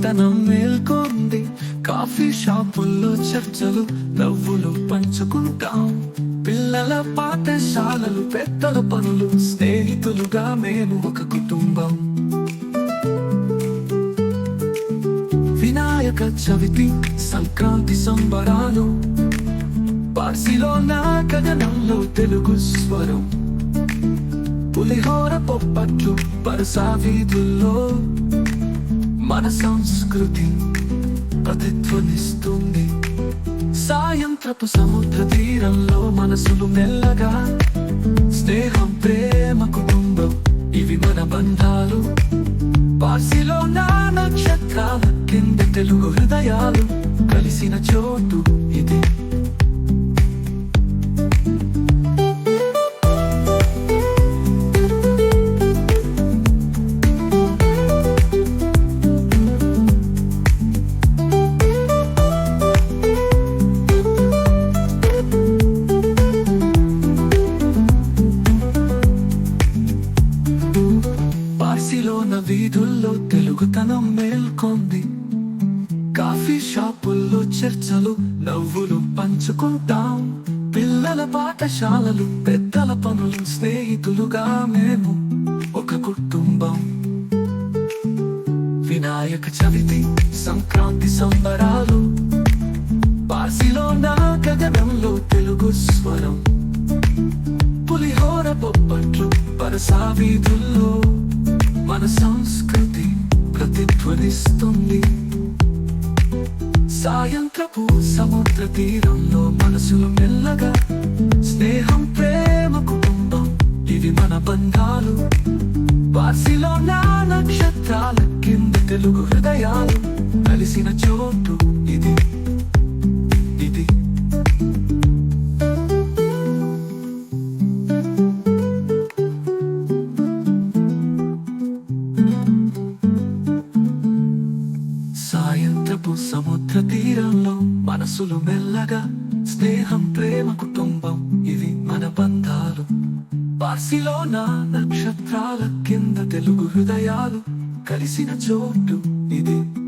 తెలుగుతనం మేల్కొంది. Coffee షాపుల్లో చర్చలు, నవ్వులు పంచుకుంటాం. పిల్లల పాఠశాలలు, పెద్దల పనులు, స్నేహితులుగా మేము ఒక కుటుంబం. వినాయక చవితి, సంక్రాంతి సంబరాలు, బార్సిలోనా గగనంలో తెలుగు స్వరం. పులిహోర పొప్పట్లు, పరసా వీధుల్లో మన సంస్కృతి ప్రతిధ్వనిస్తుంది. సాయంత్రపు సముద్ర తీరంలో మనసులు మెల్లగా, స్నేహం, ప్రేమ, కుటుంబం ఇవి మన బంధాలు. బార్సిలోనా నక్షత్రాల కింద తెలుగు హృదయాలు కలిసిన చోటు ఇది. బార్సిలోనా వీధుల్లో తెలుగుతనం మేల్కొంది. కాఫీ షాపుల్లో చర్చలు, నవ్వులు పంచుకుంటాం. పిల్లల పాఠశాలలు, పెద్దల పనులు, స్నేహితులుగా మేము ఒక కుటుంబం. వినాయక చవితి, సంక్రాంతి సంబరాలు, బార్సిలోనా గగనంలో తెలుగు స్వరం. పులిహోర పొప్పట్లు, పరసా వీధుల్లో మన సంస్కృతి ప్రతిధ్వనిస్తుంది. సాయంత్రపు సముద్ర తీరంలో మనసులు మెల్లగా, స్నేహం, ప్రేమ, కుటుంబం ఇవి మన బంధాలు. బార్సిలోనా నక్షత్రాల కింద తెలుగు హృదయాలు కలిసిన చోటు ఇది. ఇది సాయంత్రపు సముద్ర తీరంలో మనసులు మెల్లగా, స్నేహం, ప్రేమ, కుటుంబం ఇవి మన బంధాలు. బార్సిలోనా నక్షత్రాల కింద తెలుగు హృదయాలు కలిసిన చోటు ఇది.